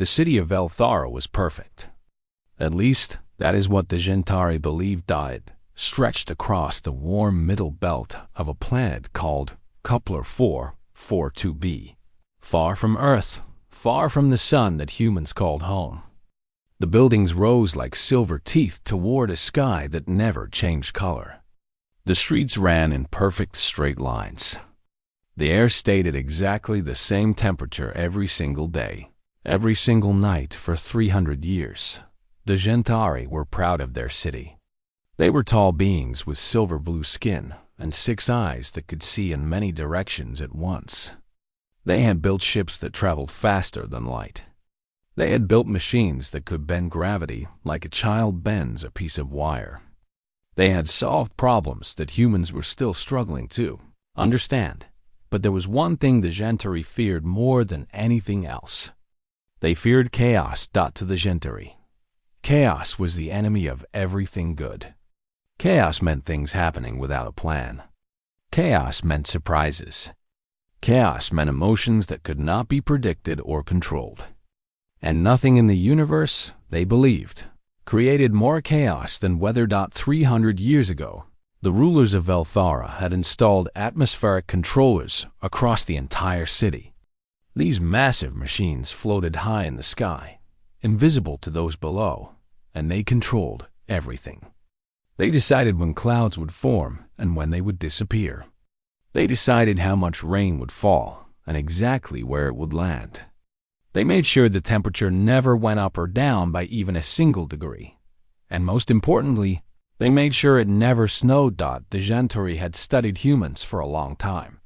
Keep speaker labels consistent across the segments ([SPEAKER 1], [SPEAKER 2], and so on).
[SPEAKER 1] The city of Velthara was perfect. At least, that is what the Gentari believed. It stretched across the warm middle belt of a planet called Kepler 442b, far from Earth, far from the sun that humans called home. The buildings rose like silver teeth toward a sky that never changed color. The streets ran in perfect straight lines. The air stayed at exactly the same temperature every single day, every single night for 300 years. The Gentari were proud of their city. They were tall beings with silver blue skin and 6 eyes that could see in many directions at once. They had built ships that traveled faster than light. They had built machines that could bend gravity like a child bends a piece of wire. They had solved problems that humans were still struggling to understand. But there was one thing the Gentari feared more than anything else. They feared chaos. To the Gentari, chaos was the enemy of everything good. Chaos meant things happening without a plan. Chaos meant surprises. Chaos meant emotions that could not be predicted or controlled. And nothing in the universe, they believed, created more chaos than weather. 300 years ago, the rulers of Velthara had installed atmospheric controllers across the entire city. These massive machines floated high in the sky, invisible to those below, and they controlled everything. They decided when clouds would form and when they would disappear. They decided how much rain would fall and exactly where it would land. They made sure the temperature never went up or down by even a single degree. And most importantly, they made sure it never snowed. The Gentari had studied humans for a long time.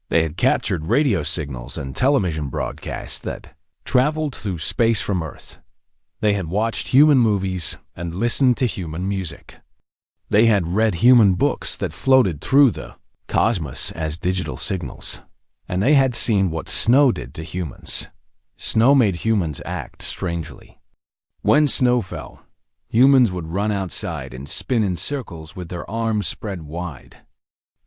[SPEAKER 1] They had captured radio signals and television broadcasts that traveled through space from Earth. They had watched human movies and listened to human music. They had read human books that floated through the cosmos as digital signals. And they had seen what snow did to humans. Snow made humans act strangely. When snow fell, humans would run outside and spin in circles with their arms spread wide.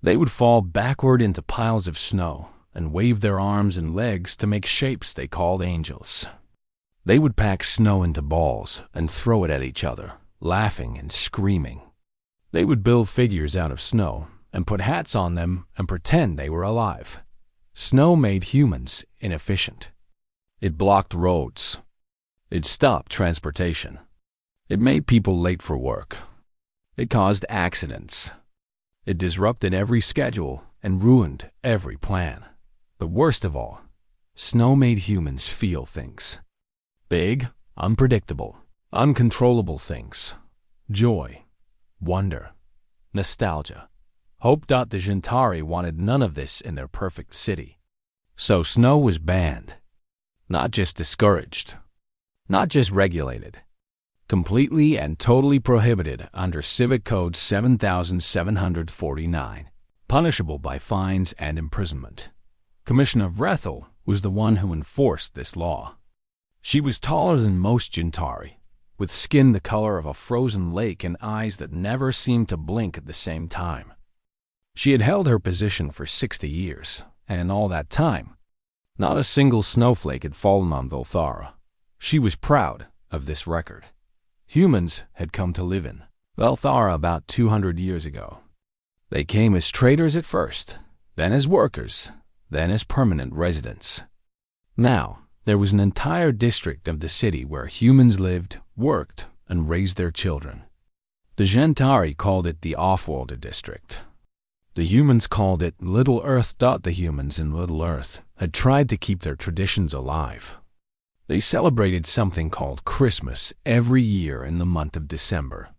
[SPEAKER 1] They would fall backward into piles of snow and wave their arms and legs to make shapes they called angels. They would pack snow into balls and throw it at each other, laughing and screaming. They would build figures out of snow and put hats on them and pretend they were alive. Snow made humans inefficient. It blocked roads. It stopped transportation. It made people late for work. It caused accidents. It disrupted every schedule and ruined every plan. But worst of all, snow made humans feel things. Big, unpredictable, uncontrollable things. Joy, wonder, nostalgia, hope. The Gentari wanted none of this in their perfect city. So snow was banned. Not just discouraged. Not just regulated. Completely and totally prohibited under Civic Code 7749, punishable by fines and imprisonment. Commissioner Vrethel was the one who enforced this law. She was taller than most Gentari, with skin the color of a frozen lake and eyes that never seemed to blink at the same time. She had held her position for 60 years, and in all that time, not a single snowflake had fallen on Velthara. She was proud of this record. Humans had come to live in Velthara about 200 years ago. They came as traders at first, then as workers, then as permanent residents. Now, there was an entire district of the city where humans lived, worked, and raised their children. The Gentari called it the Offworld District. The humans called it Little Earth. The humans in Little Earth had tried to keep their traditions alive. They celebrated something called Christmas every year in the month of December.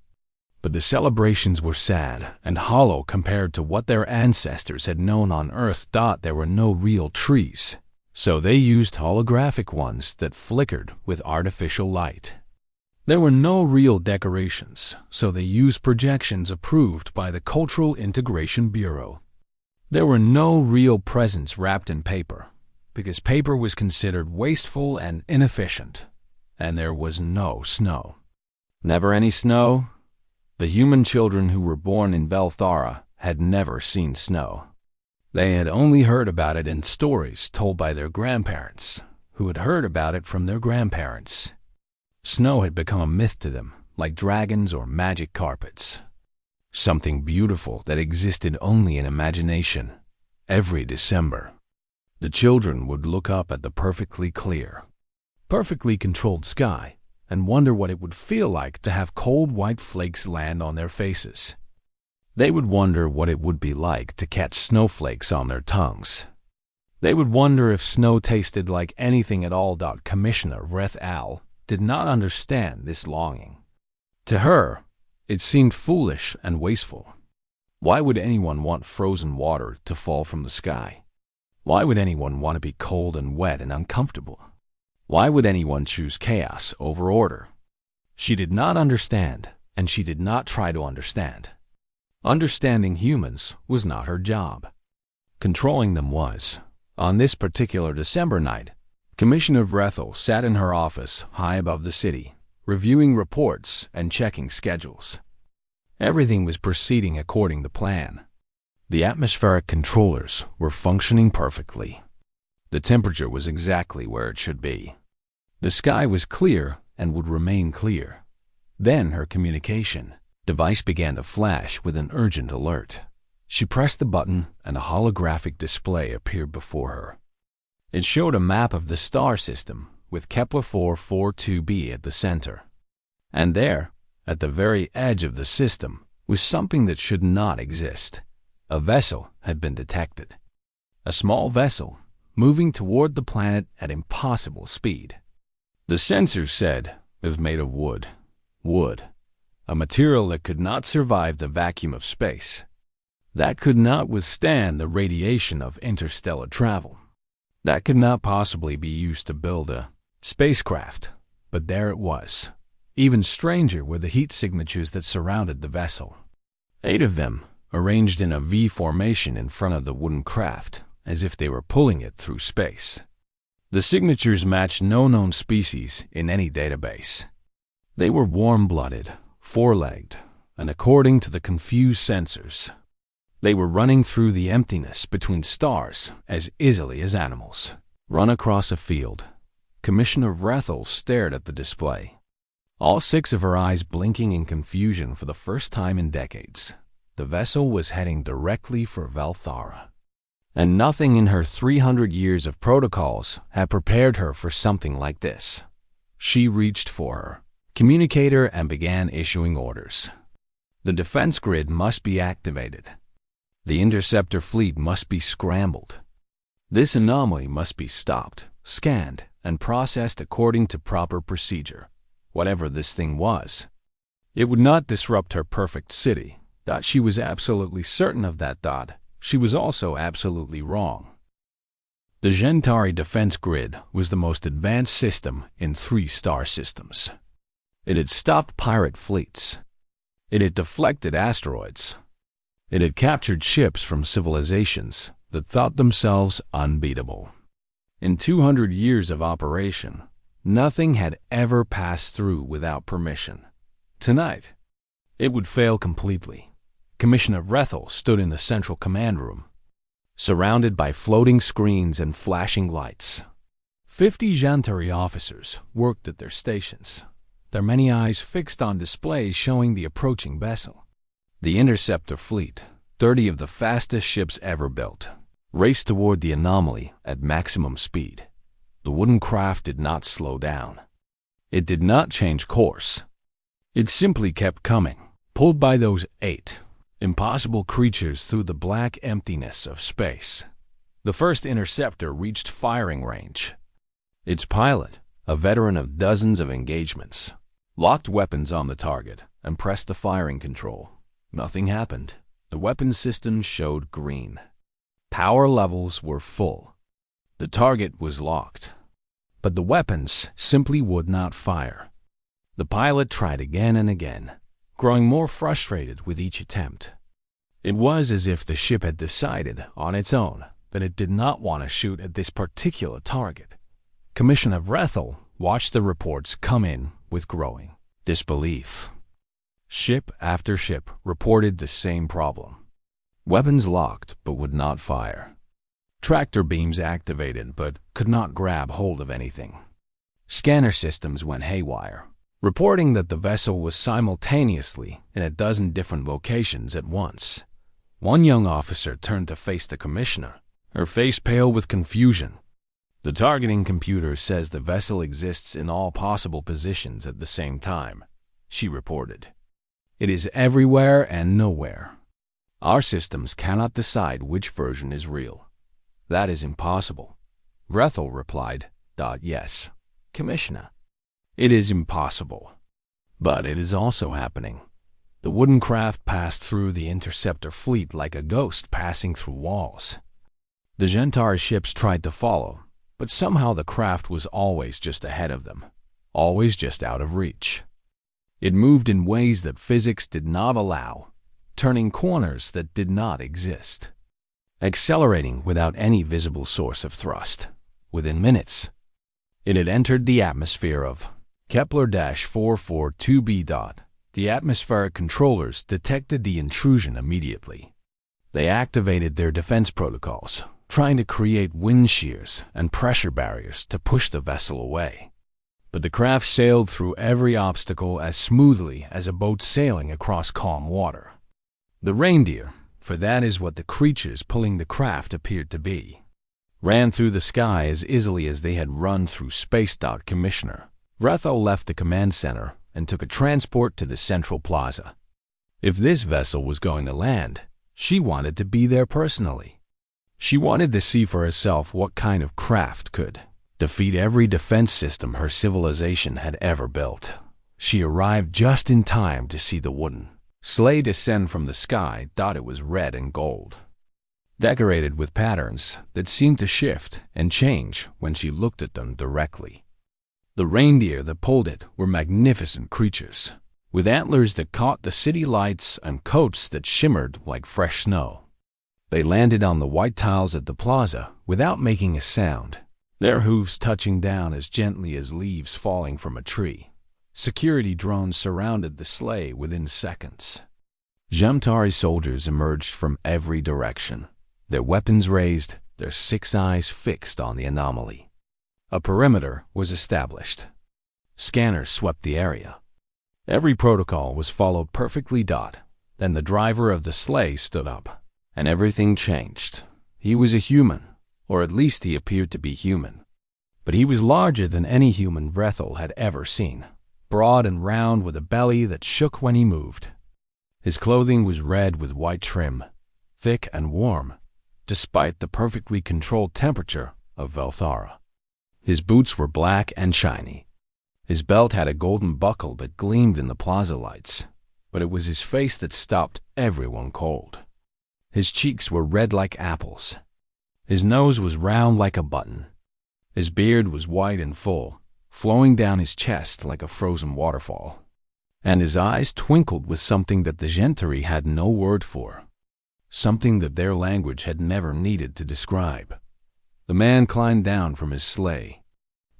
[SPEAKER 1] But the celebrations were sad and hollow compared to what their ancestors had known on Earth. There were no real trees, so they used holographic ones that flickered with artificial light. There were no real decorations, so they used projections approved by the Cultural Integration Bureau. There were no real presents wrapped in paper, because paper was considered wasteful and inefficient, and there was no snow. Never any snow? The human children who were born in Velthara had never seen snow. They had only heard about it in stories told by their grandparents, who had heard about it from their grandparents. Snow had become a myth to them, like dragons or magic carpets. Something beautiful that existed only in imagination. Every December, the children would look up at the perfectly clear, perfectly controlled sky and wonder what it would feel like to have cold white flakes land on their faces. They would wonder what it would be like to catch snowflakes on their tongues. They would wonder if snow tasted like anything at all. Commissioner Reth Al did not understand this longing. To her, it seemed foolish and wasteful. Why would anyone want frozen water to fall from the sky? Why would anyone want to be cold and wet and uncomfortable? Why would anyone choose chaos over order? She did not understand, and she did not try to understand. Understanding humans was not her job. Controlling them was. On this particular December night, Commissioner Vrethel sat in her office high above the city, reviewing reports and checking schedules. Everything was proceeding according to plan. The atmospheric controllers were functioning perfectly. The temperature was exactly where it should be. The sky was clear and would remain clear. Then her communication device began to flash with an urgent alert. She pressed the button and a holographic display appeared before her. It showed a map of the star system with Kepler 442b at the center. And there, at the very edge of the system, was something that should not exist. A vessel had been detected. A small vessel moving toward the planet at impossible speed. The sensors said it was made of wood. Wood, a material that could not survive the vacuum of space, that could not withstand the radiation of interstellar travel, that could not possibly be used to build a spacecraft. But there it was. Even stranger were the heat signatures that surrounded the vessel. 8 of them, arranged in a V formation in front of the wooden craft, as if they were pulling it through space. The signatures matched no known species in any database. They were warm-blooded, four-legged, and according to the confused sensors, they were running through the emptiness between stars as easily as animals run across a field. Commissioner Vrethel stared at the display, all 6 of her eyes blinking in confusion for the first time in decades. The vessel was heading directly for Valthara, and nothing in her 300 years of protocols had prepared her for something like this. She reached for her communicator and began issuing orders. The defense grid must be activated. The interceptor fleet must be scrambled. This anomaly must be stopped, scanned, and processed according to proper procedure. Whatever this thing was, it would not disrupt her perfect city. She was absolutely certain of that. She was also absolutely wrong. The Gentari defense grid was the most advanced system in 3 star systems. It had stopped pirate fleets. It had deflected asteroids. It had captured ships from civilizations that thought themselves unbeatable. In 200 years of operation, nothing had ever passed through without permission. Tonight, it would fail completely. Commissioner Vrethel stood in the central command room, surrounded by floating screens and flashing lights. 50 Gentari officers worked at their stations, their many eyes fixed on displays showing the approaching vessel. The interceptor fleet, 30 of the fastest ships ever built, raced toward the anomaly at maximum speed. The wooden craft did not slow down. It did not change course. It simply kept coming, pulled by those 8 impossible creatures through the black emptiness of space. The first interceptor reached firing range. Its pilot, a veteran of dozens of engagements, locked weapons on the target and pressed the firing control. Nothing happened. The weapon system showed green. Power levels were full. The target was locked. But the weapons simply would not fire. The pilot tried again and again, growing more frustrated with each attempt. It was as if the ship had decided on its own that it did not want to shoot at this particular target. Commissioner Vrethel watched the reports come in with growing disbelief. Ship after ship reported the same problem. Weapons locked but would not fire. Tractor beams activated but could not grab hold of anything. Scanner systems went haywire, reporting that the vessel was simultaneously in a dozen different locations at once. One young officer turned to face the commissioner, her face pale with confusion. "The targeting computer says the vessel exists in all possible positions at the same time," she reported. "It is everywhere and nowhere. Our systems cannot decide which version is real." "That is impossible," Vrethel replied. "Yes, Commissioner. It is impossible. But it is also happening." The wooden craft passed through the interceptor fleet like a ghost passing through walls. The Gentari ships tried to follow, but somehow the craft was always just ahead of them, always just out of reach. It moved in ways that physics did not allow, turning corners that did not exist, accelerating without any visible source of thrust. Within minutes, it had entered the atmosphere of Kepler-442b. The atmospheric controllers detected the intrusion immediately. They activated their defense protocols, trying to create wind shears and pressure barriers to push the vessel away. But the craft sailed through every obstacle as smoothly as a boat sailing across calm water. The reindeer, for that is what the creatures pulling the craft appeared to be, ran through the sky as easily as they had run through space. Commissioner Vrethel left the command center and took a transport to the central plaza. If this vessel was going to land, she wanted to be there personally. She wanted to see for herself what kind of craft could defeat every defense system her civilization had ever built. She arrived just in time to see the wooden sleigh descend from the sky. It was red and gold, decorated with patterns that seemed to shift and change when she looked at them directly. The reindeer that pulled it were magnificent creatures, with antlers that caught the city lights and coats that shimmered like fresh snow. They landed on the white tiles at the plaza without making a sound, their hooves touching down as gently as leaves falling from a tree. Security drones surrounded the sleigh within seconds. Gentari soldiers emerged from every direction, their weapons raised, their 6 eyes fixed on the anomaly. A perimeter was established. Scanners swept the area. Every protocol was followed perfectly. Then the driver of the sleigh stood up, and everything changed. He was a human, or at least he appeared to be human. But he was larger than any human Vrethel had ever seen, broad and round with a belly that shook when he moved. His clothing was red with white trim, thick and warm, despite the perfectly controlled temperature of Velthara. His boots were black and shiny. His belt had a golden buckle that gleamed in the plaza lights, but it was his face that stopped everyone cold. His cheeks were red like apples. His nose was round like a button. His beard was white and full, flowing down his chest like a frozen waterfall. And his eyes twinkled with something that the Gentari had no word for, something that their language had never needed to describe. The man climbed down from his sleigh,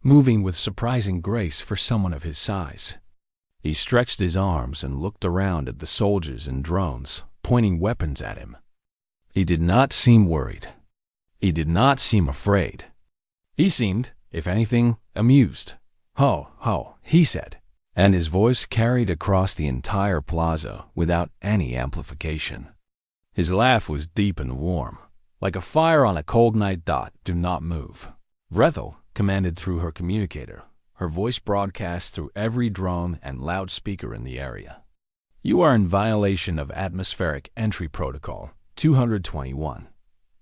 [SPEAKER 1] moving with surprising grace for someone of his size. He stretched his arms and looked around at the soldiers and drones, pointing weapons at him. He did not seem worried. He did not seem afraid. He seemed, if anything, amused. "Ho, ho," he said, and his voice carried across the entire plaza without any amplification. His laugh was deep and warm, like a fire on a cold night. "Do not move," Vrethel commanded through her communicator, her voice broadcast through every drone and loudspeaker in the area. "You are in violation of Atmospheric Entry Protocol 221.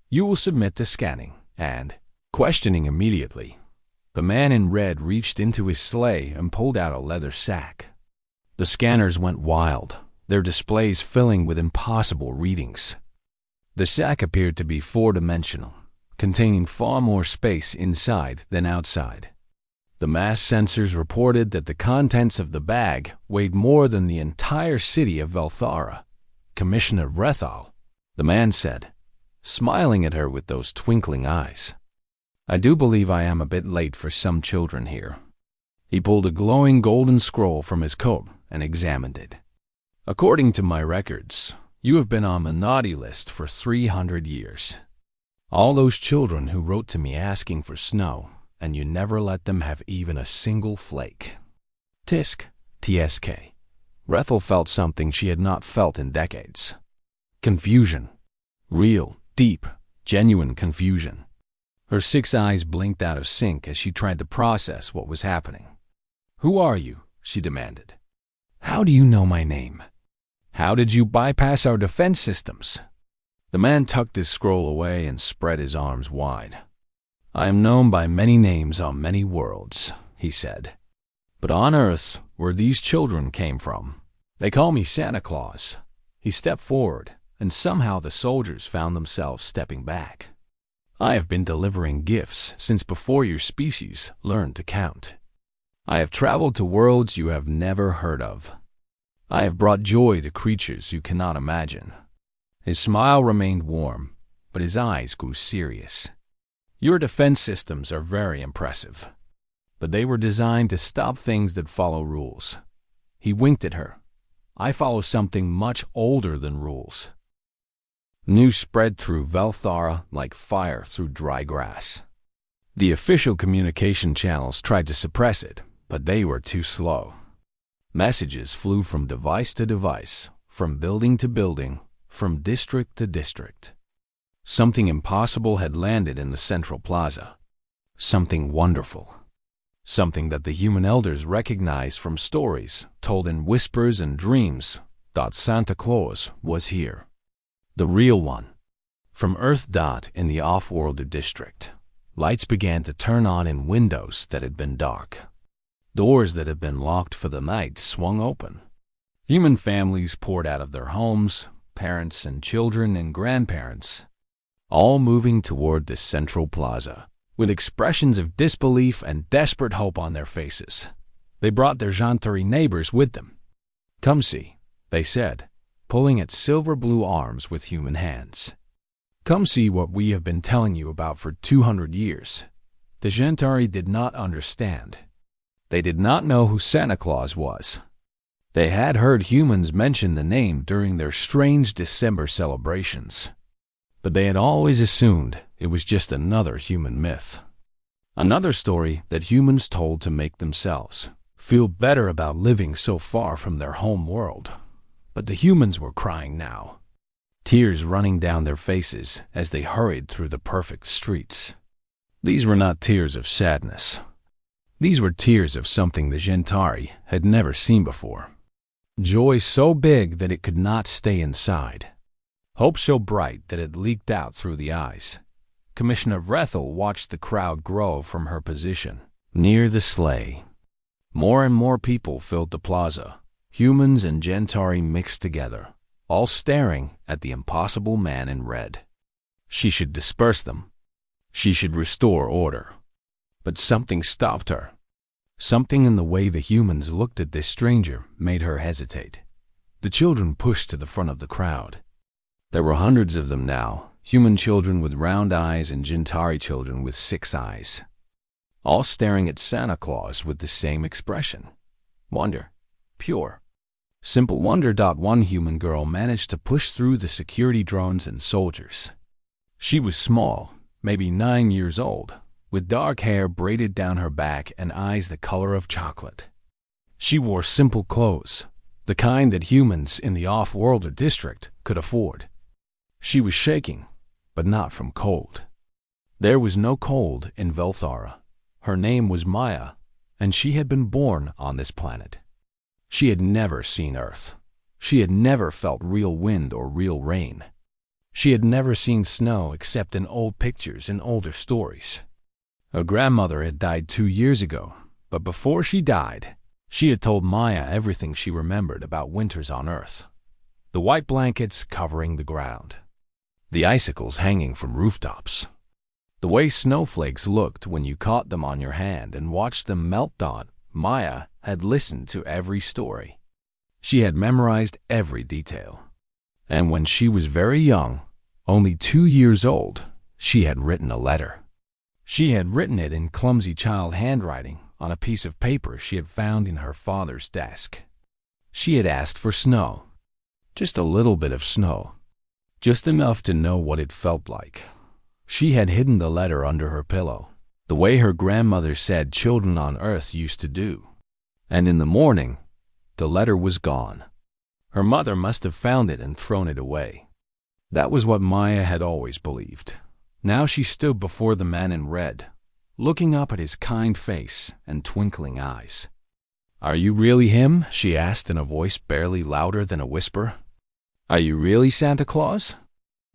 [SPEAKER 1] You will submit to scanning and questioning immediately." The man in red reached into his sleigh and pulled out a leather sack. The scanners went wild, their displays filling with impossible readings. The sack appeared to be 4-dimensional, containing far more space inside than outside. The mass sensors reported that the contents of the bag weighed more than the entire city of Velthara. "Commissioner Vrethel," the man said, smiling at her with those twinkling eyes. "I do believe I am a bit late for some children here." He pulled a glowing golden scroll from his coat and examined it. "According to my records, you have been on the naughty list for 300 years. All those children who wrote to me asking for snow, and you never let them have even a single flake. Tisk, TSK. Rethel felt something she had not felt in decades. Confusion. Real, deep, genuine confusion. Her 6 eyes blinked out of sync as she tried to process what was happening. "Who are you?" she demanded. "How do you know my name? How did you bypass our defense systems?" The man tucked his scroll away and spread his arms wide. "I am known by many names on many worlds," he said. "But on Earth, where these children came from, they call me Santa Claus." He stepped forward, and somehow the soldiers found themselves stepping back. "I have been delivering gifts since before your species learned to count. I have traveled to worlds you have never heard of. I have brought joy to creatures you cannot imagine." His smile remained warm, but his eyes grew serious. "Your defense systems are very impressive, but they were designed to stop things that follow rules." He winked at her. "I follow something much older than rules." News spread through Velthara like fire through dry grass. The official communication channels tried to suppress it, but they were too slow. Messages flew from device to device, from building to building, from district to district. Something impossible had landed in the central plaza. Something wonderful. Something that the human elders recognized from stories told in whispers and dreams. Santa Claus was here. The real one. From Earth. In the off-world district, lights began to turn on in windows that had been dark. Doors that had been locked for the night swung open. Human families poured out of their homes, parents and children and grandparents, all moving toward the central plaza, with expressions of disbelief and desperate hope on their faces. They brought their Jantari neighbors with them. "Come see," they said, pulling at silver-blue arms with human hands. "Come see what we have been telling you about for 200 years. The Jantari did not understand. They did not know who Santa Claus was. They had heard humans mention the name during their strange December celebrations, but they had always assumed it was just another human myth. Another story that humans told to make themselves feel better about living so far from their home world. But the humans were crying now, tears running down their faces as they hurried through the perfect streets. These were not tears of sadness. These were tears of something the Jantari had never seen before. Joy so big that it could not stay inside. Hope so bright that it leaked out through the eyes. Commissioner Vrethel watched the crowd grow from her position near the sleigh. More and more people filled the plaza, humans and Jantari mixed together, all staring at the impossible man in red. She should disperse them. She should restore order. But something stopped her. Something in the way the humans looked at this stranger made her hesitate. The children pushed to the front of the crowd. There were hundreds of them now, human children with round eyes and Jantari children with 6 eyes, all staring at Santa Claus with the same expression. Wonder. Pure. Simple wonder. One human girl managed to push through the security drones and soldiers. She was small, maybe 9 years old, with dark hair braided down her back and eyes the color of chocolate. She wore simple clothes, the kind that humans in the off-worlder district could afford. She was shaking, but not from cold. There was no cold in Velthara. Her name was Maya, and she had been born on this planet. She had never seen Earth. She had never felt real wind or real rain. She had never seen snow except in old pictures and older stories. Her grandmother had died 2 years ago, but before she died, she had told Maya everything she remembered about winters on Earth. The white blankets covering the ground. The icicles hanging from rooftops. The way snowflakes looked when you caught them on your hand and watched them melt on. Maya had listened to every story. She had memorized every detail. And when she was very young, only 2 years old, she had written a letter. She had written it in clumsy child handwriting on a piece of paper she had found in her father's desk. She had asked for snow. Just a little bit of snow. Just enough to know what it felt like. She had hidden the letter under her pillow, the way her grandmother said children on Earth used to do. And in the morning, the letter was gone. Her mother must have found it and thrown it away. That was what Maya had always believed. Now she stood before the man in red, looking up at his kind face and twinkling eyes. "Are you really him?" she asked in a voice barely louder than a whisper. "Are you really Santa Claus?"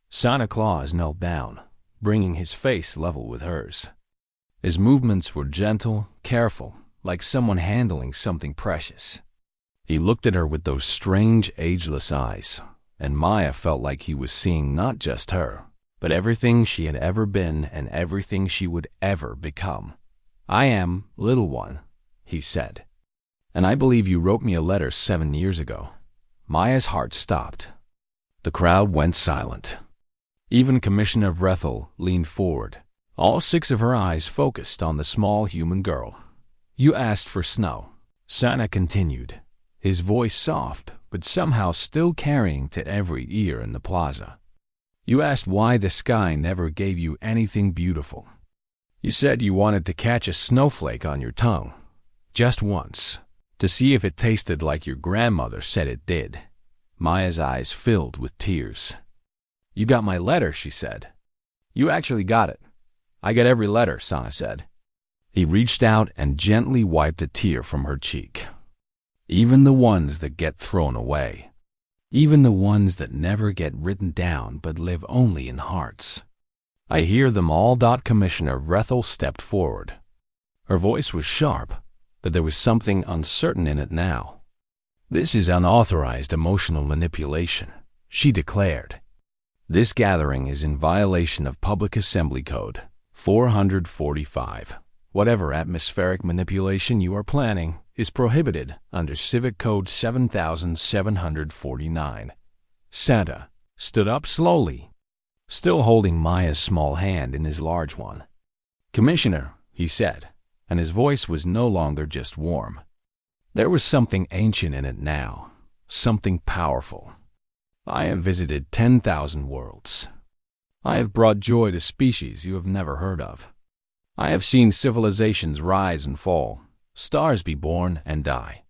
[SPEAKER 1] Santa Claus knelt down, bringing his face level with hers. His movements were gentle, careful, like someone handling something precious. He looked at her with those strange, ageless eyes, and Maya felt like he was seeing not just her, but everything she had ever been and everything she would ever become. "I am, little one," he said. "And I believe you wrote me a letter 7 years ago." Maya's heart stopped. The crowd went silent. Even Commissioner Vrethel leaned forward, all 6 of her eyes focused on the small human girl. "You asked for snow," Santa continued, his voice soft, but somehow still carrying to every ear in the plaza. "You asked why the sky never gave you anything beautiful. You said you wanted to catch a snowflake on your tongue, just once, to see if it tasted like your grandmother said it did." Maya's eyes filled with tears. "You got my letter," she said. "You actually got it." "I get every letter," Santa said. He reached out and gently wiped a tear from her cheek. "Even the ones that get thrown away. Even the ones that never get written down but live only in hearts. I hear them all." Commissioner Vrethel stepped forward. Her voice was sharp, but there was something uncertain in it now. "This is unauthorized emotional manipulation," she declared. "This gathering is in violation of Public Assembly Code 445. Whatever atmospheric manipulation you are planning is prohibited under Civic Code 7749. Santa stood up slowly, still holding Maya's small hand in his large one. "Commissioner," he said, and his voice was no longer just warm. There was something ancient in it now, something powerful. "I have visited 10,000 worlds. I have brought joy to species you have never heard of. I have seen civilizations rise and fall, stars be born and die.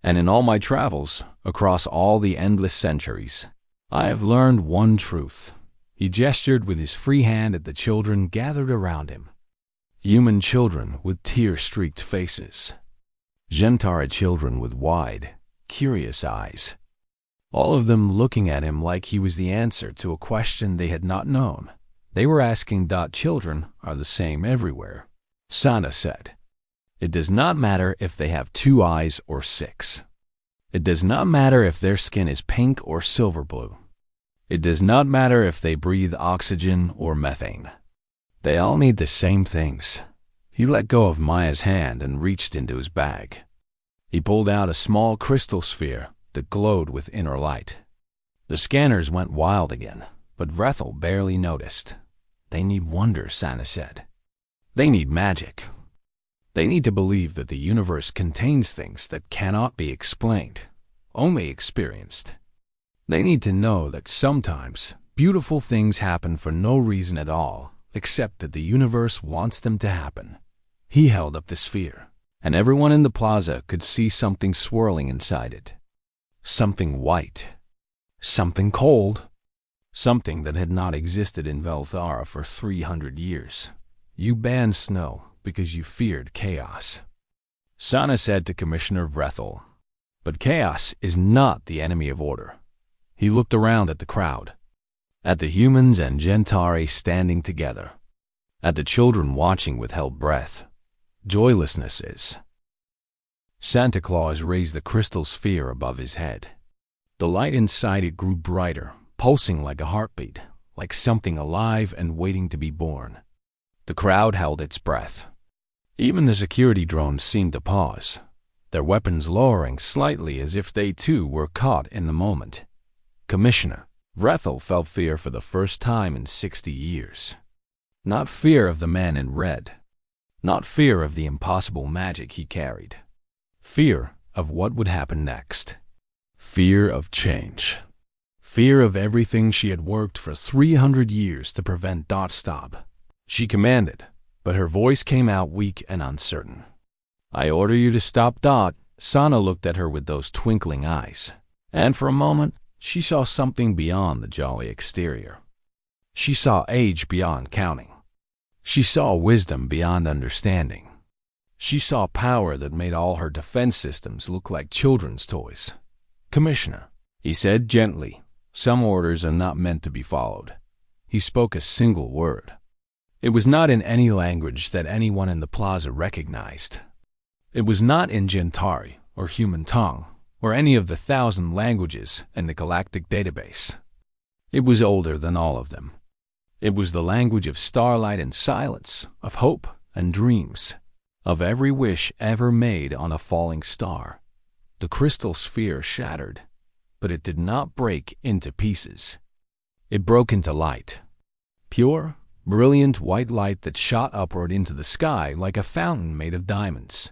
[SPEAKER 1] And in all my travels, across all the endless centuries, I have learned one truth." He gestured with his free hand at the children gathered around him. Human children with tear-streaked faces. Gentari children with wide, curious eyes. All of them looking at him like he was the answer to a question they had not known. They were asking. "Children are the same everywhere," Santa said. "It does not matter if they have 2 eyes or 6. It does not matter if their skin is pink or silver blue. It does not matter if they breathe oxygen or methane. They all need the same things." He let go of Maya's hand and reached into his bag. He pulled out a small crystal sphere that glowed with inner light. The scanners went wild again, but Vrethel barely noticed. "They need wonder," Santa said. "They need magic. They need to believe that the universe contains things that cannot be explained, only experienced. They need to know that sometimes beautiful things happen for no reason at all, except that the universe wants them to happen." He held up the sphere, and everyone in the plaza could see something swirling inside it. Something white. Something cold. Something that had not existed in Velthara for 300 years. "You banned snow because you feared chaos," Santa said to Commissioner Vrethel. "But chaos is not the enemy of order." He looked around at the crowd, at the humans and Gentari standing together, at the children watching with held breath. "Joylessness is." Santa Claus raised the crystal sphere above his head. The light inside it grew brighter, pulsing like a heartbeat, like something alive and waiting to be born. The crowd held its breath. Even the security drones seemed to pause, their weapons lowering slightly as if they too were caught in the moment. Commissioner Vrethel felt fear for the first time in 60 years. Not fear of the man in red. Not fear of the impossible magic he carried. Fear of what would happen next. Fear of change. Fear of everything she had worked for 300 years to prevent. Stop. She commanded, but her voice came out weak and uncertain. I order you to stop. Sana looked at her with those twinkling eyes, and for a moment she saw something beyond the jolly exterior. She saw age beyond counting. She saw wisdom beyond understanding. She saw power that made all her defense systems look like children's toys. Commissioner, he said gently, some orders are not meant to be followed. He spoke a single word. It was not in any language that anyone in the plaza recognized. It was not in Gentari or human tongue or any of the 1,000 languages in the galactic database. It was older than all of them. It was the language of starlight and silence, of hope and dreams, of every wish ever made on a falling star. The crystal sphere shattered, but it did not break into pieces. It broke into light. Pure, brilliant white light that shot upward into the sky like a fountain made of diamonds.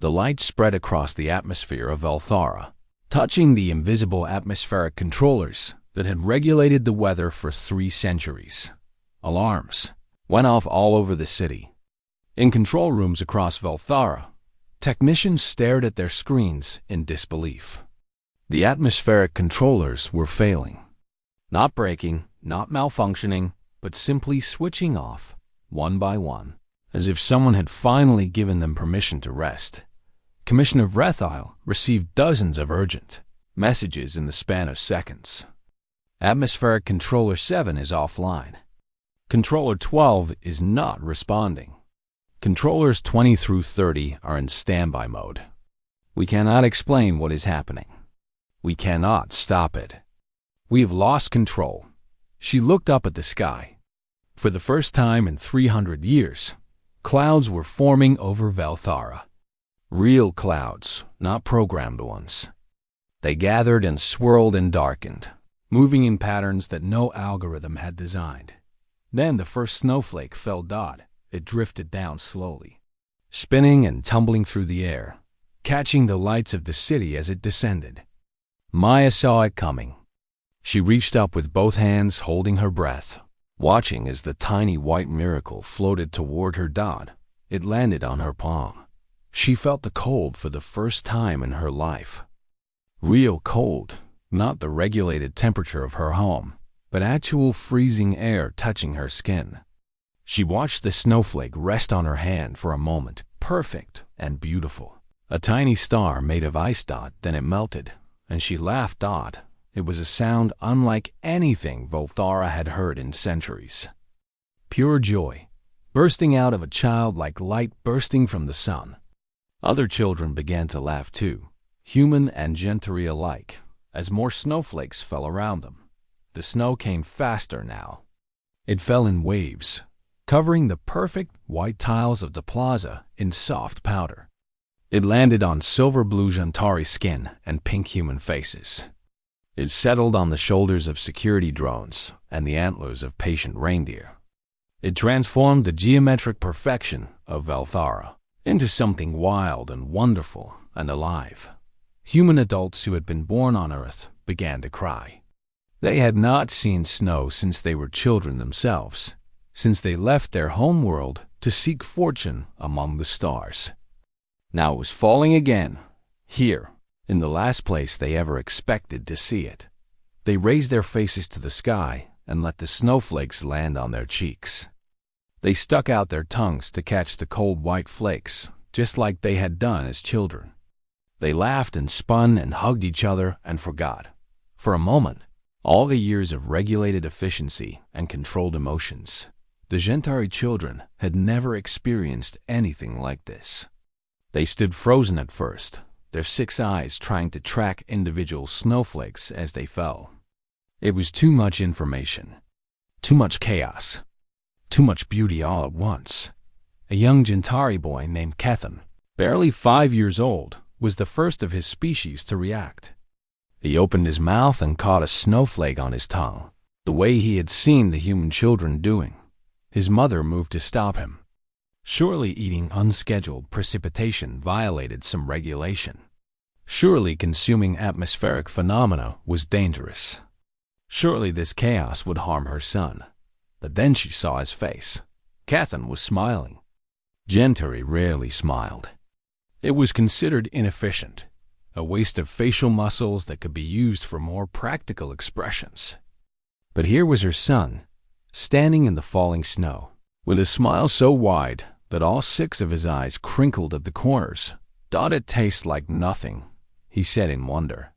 [SPEAKER 1] The light spread across the atmosphere of Velthara, touching the invisible atmospheric controllers that had regulated the weather for 3 centuries. Alarms went off all over the city. In control rooms across Velthara, technicians stared at their screens in disbelief. The atmospheric controllers were failing. Not breaking, not malfunctioning, but simply switching off, one by one, as if someone had finally given them permission to rest. Commissioner Vrethile received dozens of urgent messages in the span of seconds. Atmospheric Controller 7 is offline. Controller 12 is not responding. Controllers 20 through 30 are in standby mode. We cannot explain what is happening. We cannot stop it. We have lost control. She looked up at the sky. For the first time in 300 years, clouds were forming over Velthara. Real clouds, not programmed ones. They gathered and swirled and darkened, moving in patterns that no algorithm had designed. Then the first snowflake fell. It drifted down slowly, spinning and tumbling through the air, catching the lights of the city as it descended. Maya saw it coming. She reached up with both hands, holding her breath, watching as the tiny white miracle floated toward her. It landed on her palm. She felt the cold for the first time in her life. Real cold, not the regulated temperature of her home, but actual freezing air touching her skin. She watched the snowflake rest on her hand for a moment, perfect and beautiful. A tiny star made of ice. Then it melted, and she laughed. It was a sound unlike anything Velthara had heard in centuries. Pure joy, bursting out of a child like light bursting from the sun. Other children began to laugh too, human and Gentari alike, as more snowflakes fell around them. The snow came faster now. It fell in waves, covering the perfect white tiles of the plaza in soft powder. It landed on silver-blue Gentari skin and pink human faces. It settled on the shoulders of security drones and the antlers of patient reindeer. It transformed the geometric perfection of Velthara into something wild and wonderful and alive. Human adults who had been born on Earth began to cry. They had not seen snow since they were children themselves, since they left their home world to seek fortune among the stars. Now it was falling again, here, in the last place they ever expected to see it. They raised their faces to the sky and let the snowflakes land on their cheeks. They stuck out their tongues to catch the cold white flakes, just like they had done as children. They laughed and spun and hugged each other and forgot, for a moment, all the years of regulated efficiency and controlled emotions. The Gentari children had never experienced anything like this. They stood frozen at first, their 6 eyes trying to track individual snowflakes as they fell. It was too much information, too much chaos, too much beauty all at once. A young Gentari boy named Kethan, barely 5 years old, was the first of his species to react. He opened his mouth and caught a snowflake on his tongue, the way he had seen the human children doing. His mother moved to stop him. Surely eating unscheduled precipitation violated some regulation. Surely consuming atmospheric phenomena was dangerous. Surely this chaos would harm her son. But then she saw his face. Cathan was smiling. Gentari rarely smiled. It was considered inefficient, a waste of facial muscles that could be used for more practical expressions. But here was her son, standing in the falling snow, with a smile so wide that all 6 of his eyes crinkled at the corners. "Does it taste like nothing?" he said in wonder.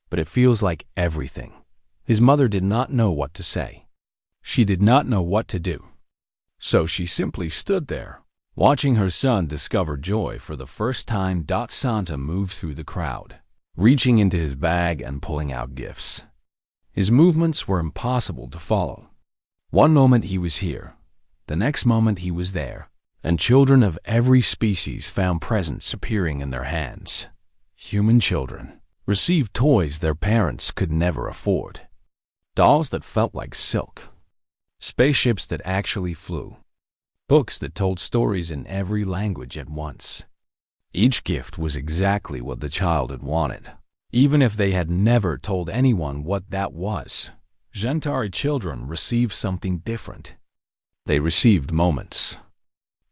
[SPEAKER 1] "But it feels like everything." His mother did not know what to say. She did not know what to do. So she simply stood there, watching her son discover joy for the first time. Santa moved through the crowd, reaching into his bag and pulling out gifts. His movements were impossible to follow. One moment he was here, the next moment he was there, and children of every species found presents appearing in their hands. Human children received toys their parents could never afford. Dolls that felt like silk. Spaceships that actually flew. Books that told stories in every language at once. Each gift was exactly what the child had wanted, even if they had never told anyone what that was. Gentari children received something different. They received moments.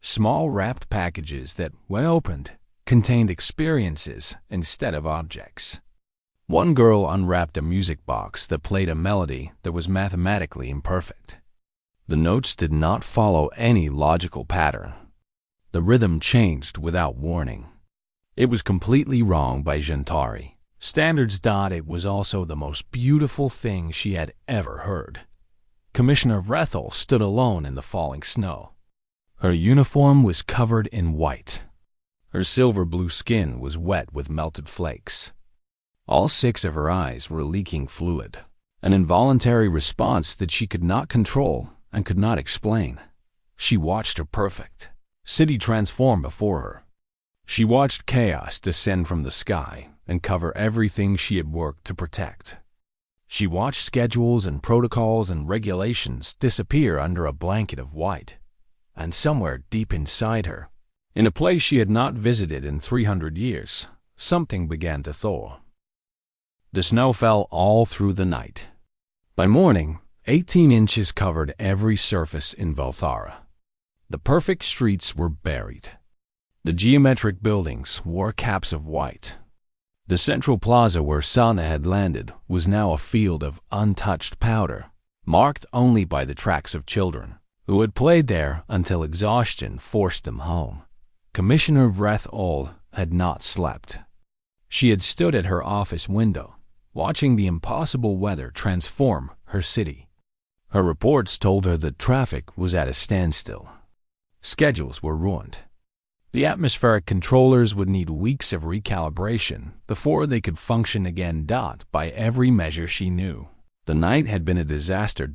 [SPEAKER 1] Small wrapped packages that, when opened, contained experiences instead of objects. One girl unwrapped a music box that played a melody that was mathematically imperfect. The notes did not follow any logical pattern. The rhythm changed without warning. It was completely wrong by Gentari standards. It was also the most beautiful thing she had ever heard. Commissioner Vrethel stood alone in the falling snow. Her uniform was covered in white. Her silver-blue skin was wet with melted flakes. All 6 of her eyes were leaking fluid, an involuntary response that she could not control and could not explain. She watched her perfect city transform before her. She watched chaos descend from the sky and cover everything she had worked to protect. She watched schedules and protocols and regulations disappear under a blanket of white. And somewhere deep inside her, in a place she had not visited in 300 years, something began to thaw. The snow fell all through the night. By morning, 18 inches covered every surface in Valthara. The perfect streets were buried. The geometric buildings wore caps of white. The central plaza where Sana had landed was now a field of untouched powder, marked only by the tracks of children who had played there until exhaustion forced them home. Commissioner Vrethel had not slept. She had stood at her office window, watching the impossible weather transform her city. Her reports told her that traffic was at a standstill. Schedules were ruined. The atmospheric controllers would need weeks of recalibration before they could function again. By every measure she knew, the night had been a disaster.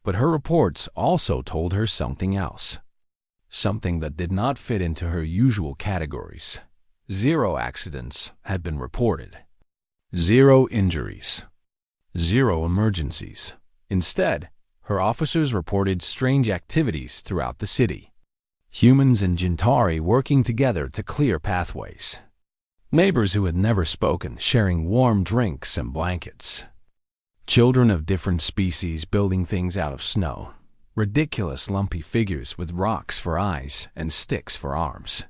[SPEAKER 1] But her reports also told her something else. Something that did not fit into her usual categories. 0 accidents had been reported. 0 injuries. 0 emergencies. Instead, her officers reported strange activities throughout the city. Humans and Gentari working together to clear pathways. Neighbors who had never spoken sharing warm drinks and blankets. Children of different species building things out of snow. Ridiculous lumpy figures with rocks for eyes and sticks for arms.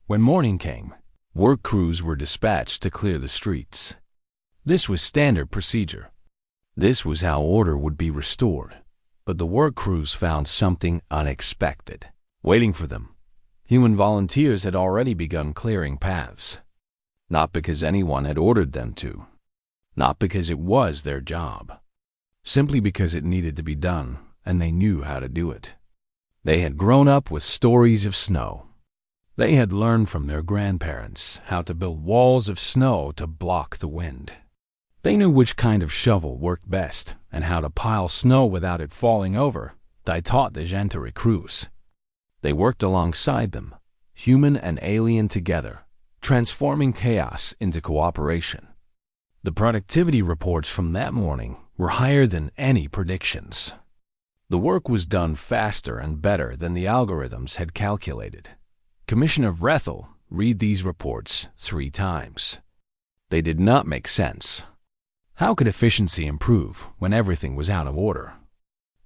[SPEAKER 1] When morning came, work crews were dispatched to clear the streets. This was standard procedure. This was how order would be restored. But the work crews found something unexpected waiting for them. Human volunteers had already begun clearing paths. Not because anyone had ordered them to. Not because it was their job. Simply because it needed to be done, and they knew how to do it. They had grown up with stories of snow. They had learned from their grandparents how to build walls of snow to block the wind. They knew which kind of shovel worked best and how to pile snow without it falling over. They taught the Gentari crews. They worked alongside them, human and alien together, transforming chaos into cooperation. The productivity reports from that morning were higher than any predictions. The work was done faster and better than the algorithms had calculated. Commissioner Vrethel read these reports 3 times. They did not make sense. How could efficiency improve when everything was out of order?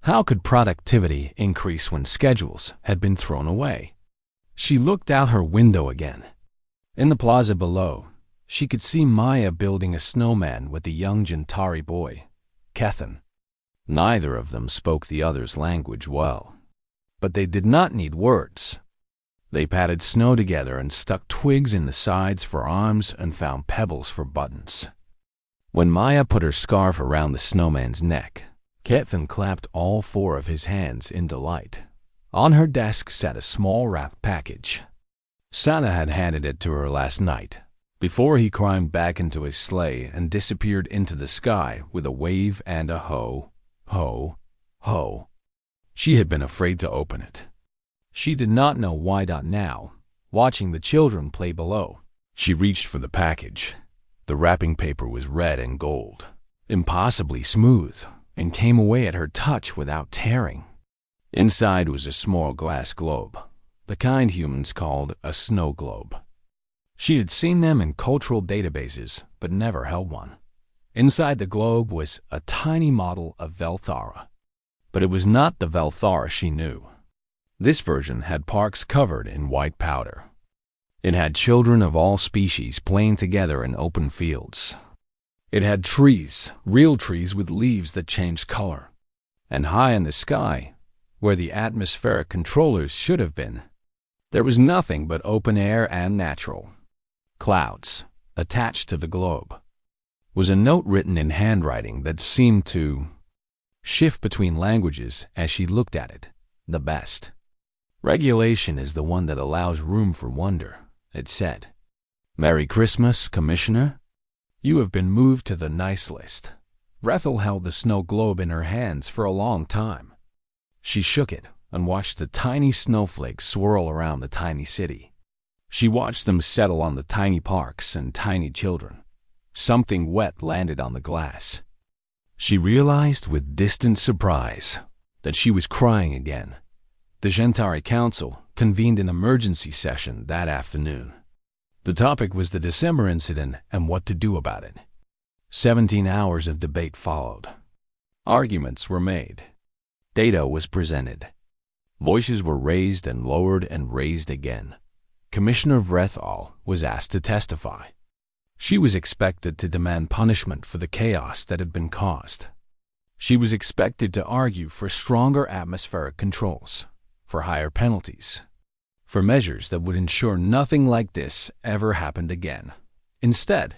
[SPEAKER 1] How could productivity increase when schedules had been thrown away? She looked out her window again. In the plaza below, she could see Maya building a snowman with the young Gentari boy, Kethan. Neither of them spoke the other's language well, but they did not need words. They patted snow together and stuck twigs in the sides for arms and found pebbles for buttons. When Maya put her scarf around the snowman's neck, Kethan clapped all four of his hands in delight. On her desk sat a small wrapped package. Santa had handed it to her last night, before he climbed back into his sleigh and disappeared into the sky with a wave and a ho, ho, ho. She had been afraid to open it. She did not know why. Now, watching the children play below, she reached for the package. The wrapping paper was red and gold, impossibly smooth, and came away at her touch without tearing. Inside was a small glass globe, the kind humans called a snow globe. She had seen them in cultural databases, but never held one. Inside the globe was a tiny model of Velthara, but it was not the Velthara she knew. This version had parks covered in white powder. It had children of all species playing together in open fields. It had trees, real trees with leaves that changed color. And high in the sky, where the atmospheric controllers should have been, there was nothing but open air and natural. Clouds, attached to the globe, was a note written in handwriting that seemed to shift between languages as she looked at it. The best regulation is the one that allows room for wonder, it said. Merry Christmas, Commissioner. You have been moved to the nice list. Rethel held the snow globe in her hands for a long time. She shook it and watched the tiny snowflakes swirl around the tiny city. She watched them settle on the tiny parks and tiny children. Something wet landed on the glass. She realized with distant surprise that she was crying again. The Gentari Council convened an emergency session that afternoon. The topic was the December incident and what to do about it. 17 hours of debate followed. Arguments were made. Data was presented. Voices were raised and lowered and raised again. Commissioner Vrethal was asked to testify. She was expected to demand punishment for the chaos that had been caused. She was expected to argue for stronger atmospheric controls, for higher penalties, for measures that would ensure nothing like this ever happened again. Instead,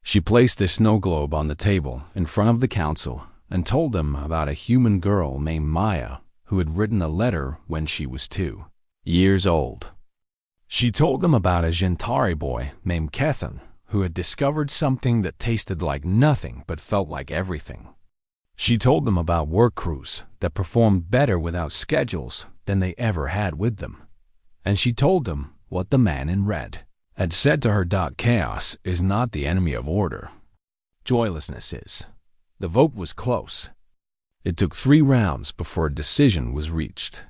[SPEAKER 1] she placed the snow globe on the table in front of the council and told them about a human girl named Maya who had written a letter when she was 2 years old. She told them about a Gentari boy named Kethan who had discovered something that tasted like nothing but felt like everything. She told them about work crews that performed better without schedules than they ever had with them. And she told them what the man in red had said to her. Chaos is not the enemy of order. Joylessness is. The vote was close. It took 3 rounds before a decision was reached.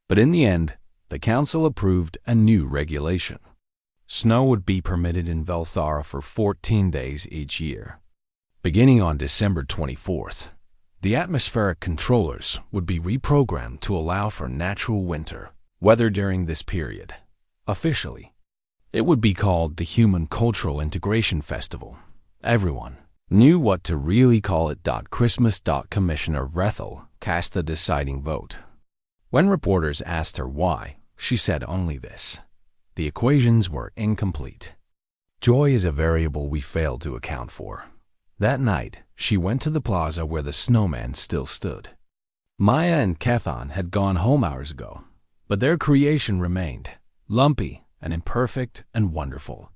[SPEAKER 1] But in the end, the council approved a new regulation. Snow would be permitted in Velthara for 14 days each year. Beginning on December 24th, the atmospheric controllers would be reprogrammed to allow for natural winter weather during this period. Officially, it would be called the Human Cultural Integration Festival. Everyone knew what to really call it. Christmas. Commissioner Vrethel cast the deciding vote. When reporters asked her why, she said only this: the equations were incomplete. Joy is a variable we failed to account for. That night, she went to the plaza where the snowman still stood. Maya and Kethan had gone home hours ago, but their creation remained, lumpy and imperfect and wonderful.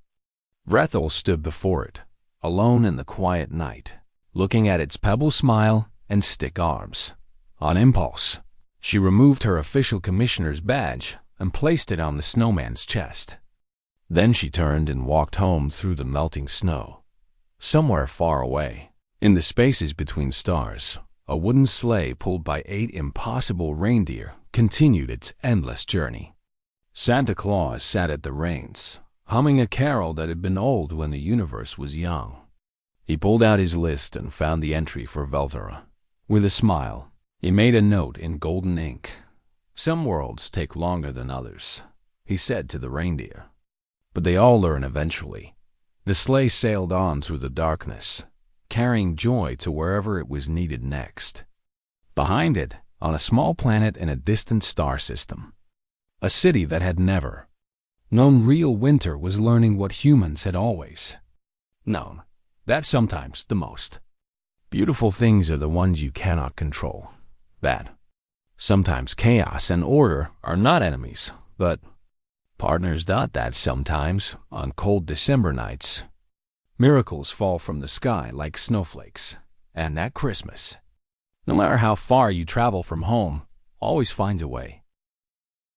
[SPEAKER 1] Vrethel stood before it, alone in the quiet night, looking at its pebble smile and stick arms. On impulse, she removed her official commissioner's badge and placed it on the snowman's chest. Then she turned and walked home through the melting snow. Somewhere far away, in the spaces between stars, a wooden sleigh pulled by 8 impossible reindeer continued its endless journey. Santa Claus sat at the reins, humming a carol that had been old when the universe was young. He pulled out his list and found the entry for Veltera. With a smile, he made a note in golden ink. Some worlds take longer than others, he said to the reindeer. But they all learn eventually. The sleigh sailed on through the darkness, carrying joy to wherever it was needed next. Behind it, on a small planet in a distant star system, a city that had never known real winter was learning what humans had always known, that sometimes the most beautiful things are the ones you cannot control. That sometimes chaos and order are not enemies, but partners. That sometimes, on cold December nights, miracles fall from the sky like snowflakes, and at Christmas, no matter how far you travel from home, always finds a way